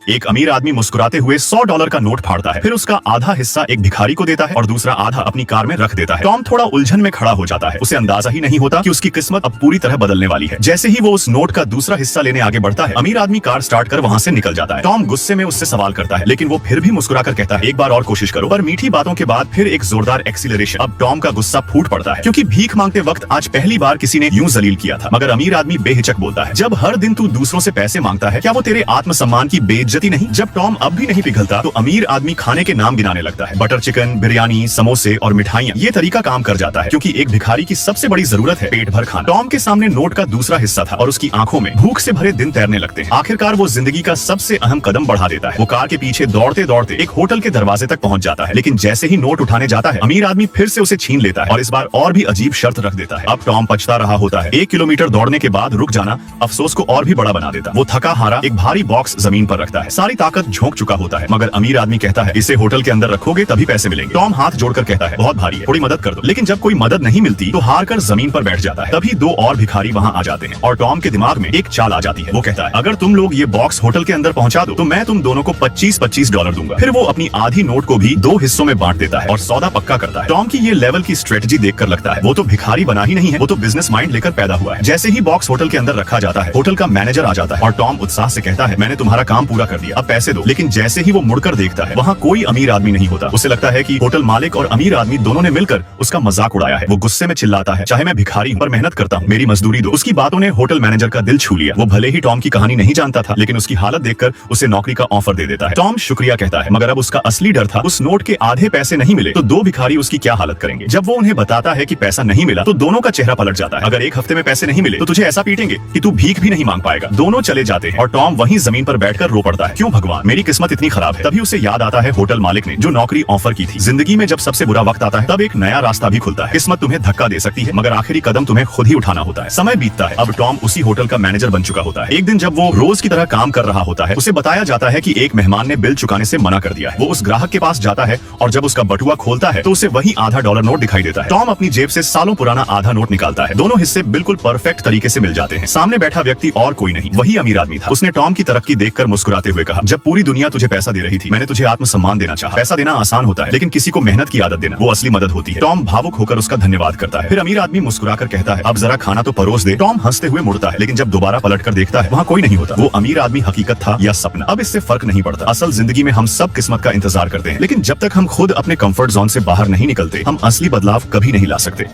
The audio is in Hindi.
एक अमीर आदमी मुस्कुराते हुए $100 का नोट फाड़ता है, फिर उसका आधा हिस्सा एक भिखारी को देता है और दूसरा आधा अपनी कार में रख देता है। टॉम थोड़ा उलझन में खड़ा हो जाता है, उसे अंदाजा ही नहीं होता कि उसकी किस्मत अब पूरी तरह बदलने वाली है। जैसे ही वो उस नोट का दूसरा हिस्सा लेने आगे बढ़ता है, अमीर आदमी कार स्टार्ट कर वहाँ से निकल जाता है। टॉम गुस्से में उससे सवाल करता है, लेकिन वो फिर भी मुस्कुराकर कहता है, एक बार और कोशिश करो। पर मीठी बातों के बाद फिर एक जोरदार एक्सीलरेशन। अब टॉम का गुस्सा फूट पड़ता है, क्योंकि भीख मांगते वक्त आज पहली बार किसी ने यूं जलील किया था। मगर अमीर आदमी बेहिचक बोलता है, जब हर दिन तू दूसरों से पैसे मांगता है, क्या वो तेरे आत्मसम्मान की बेइज्जती नहीं? जब टॉम अब भी नहीं पिघलता तो अमीर आदमी खाने के नाम गिनाने लगता है। बटर चिकन, बिरयानी, समोसे और मिठाइयाँ। ये तरीका काम कर जाता है, क्योंकि एक भिखारी की सबसे बड़ी जरूरत है पेट भर खाना। टॉम के सामने नोट का दूसरा हिस्सा था और उसकी आंखों में भूख से भरे दिन तैरने लगते हैं। आखिरकार वो जिंदगी का सबसे अहम कदम बढ़ा देता है। वो कार के पीछे दौड़ते दौड़ते एक होटल के दरवाजे तक पहुंच जाता है, लेकिन जैसे ही नोट उठाने जाता है, अमीर आदमी फिर से उसे छीन लेता है और इस बार और भी अजीब शर्त रख देता है। अब टॉम पछता रहा होता है। 1 किलोमीटर दौड़ने के बाद रुक जाना अफसोस को और भी बड़ा बना देता। वो थका हारा एक भारी बॉक्स जमीन पर रखता है, सारी ताकत झोंक चुका होता है। मगर अमीर आदमी कहता है, इसे होटल के अंदर रखोगे तभी पैसे मिलेंगे। टॉम हाथ जोड़कर कहता है, बहुत भारी है, थोड़ी मदद कर दो। लेकिन जब कोई मदद नहीं मिलती तो हार कर जमीन पर बैठ जाता है। तभी 2 और भिखारी वहाँ आ जाते हैं और टॉम के दिमाग में एक चाल आ जाती है। वो कहता है, अगर तुम लोग ये बॉक्स होटल के अंदर पहुंचा दो तो मैं तुम दोनों को $25 दूंगा। फिर वो अपनी आधी नोट को भी 2 हिस्सों में बांट देता है और सौदा पक्का करता है। टॉम की ये लेवल की स्ट्रेटजी देखकर लगता है वो तो भिखारी बना ही नहीं है, वो तो बिजनेस माइंड लेकर पैदा हुआ है। जैसे ही बॉक्स होटल के अंदर रखा जाता है, होटल का मैनेजर आ जाता है और टॉम उत्साह से कहता है, मैंने तुम्हारा काम पूरा कर दिया, अब पैसे दो। लेकिन जैसे ही वो मुड़कर देखता है, वहाँ कोई अमीर आदमी नहीं होता। उसे लगता है कि होटल मालिक और अमीर आदमी दोनों ने मिलकर उसका मजाक उड़ाया है। वो गुस्से में चिल्लाता है, चाहे मैं भिखारी हूँ पर मेहनत करता हूँ, मेरी मजदूरी दो। उसकी बातों ने होटल मैनेजर का दिल छू लिया। वो भले ही टॉम की कहानी नहीं जानता था, लेकिन उसकी हालत देखकर उसे नौकरी का ऑफर दे देता है। टॉम शुक्रिया कहता है, मगर अब उसका असली डर था, उस नोट के आधे पैसे नहीं मिले तो 2 भिखारी उसकी क्या हालत करेंगे। जब वो उन्हें बताता है कि पैसा नहीं मिला तो दोनों का चेहरा पलट जाता है। अगर 1 हफ्ते में पैसे नहीं मिले तो तुझे ऐसा पीटेंगे कि तू भीख भी नहीं मांग पाएगा। दोनों चले जाते हैं और टॉम वहीं जमीन पर बैठकर रो पड़ता है, क्यों भगवान, मेरी किस्मत इतनी खराब है। तभी उसे याद आता है होटल मालिक ने जो नौकरी ऑफर की थी। जिंदगी में जब सबसे बुरा वक्त आता है तब एक नया रास्ता भी खुलता है। किस्मत तुम्हें धक्का दे सकती है, मगर आखिरी कदम तुम्हें खुद ही उठाना होता है। समय बीतता है, अब टॉम उसी होटल का मैनेजर बन चुका होता है। एक दिन जब वो रोज की तरह काम कर रहा होता है, उसे बताया जाता है कि एक मेहमान ने बिल चुकाने से मना कर दिया है। वो उस ग्राहक के पास जाता है और जब उसका बटुआ खोलता है तो उसे वही आधा डॉलर नोट दिखाई देता है। टॉम अपनी जेब से सालों पुराना आधा नोट निकालता है। दोनों हिस्से बिल्कुल परफेक्ट तरीके से मिल जाते हैं। सामने बैठा व्यक्ति और कोई नहीं, वही अमीर आदमी था। उसने टॉम की तरक्की देखकर मुस्कुराते हुए कहा, जब पूरी दुनिया तुझे पैसा दे रही थी, मैंने तुझे आत्मसम्मान देना चाहा। पैसा देना आसान होता है, लेकिन किसी को मेहनत की आदत देना वो असली मदद होती है। टॉम भावुक होकर उसका धन्यवाद करता है। फिर अमीर आदमी मुस्कुराकर कहता है, अब जरा खाना तो परोस दे। टॉम हंसते हुए मुड़ता है, लेकिन जब दोबारा पलटकर देखता है, वहाँ कोई नहीं होता। वो अमीर आदमी हकीकत था या सपना, अब इससे फर्क नहीं पड़ता। असल जिंदगी में हम सब किस्मत का इंतजार करते हैं, लेकिन जब तक हम खुद अपने कंफर्ट जोन से बाहर नहीं निकलते, हम असली बदलाव कभी नहीं ला सकते।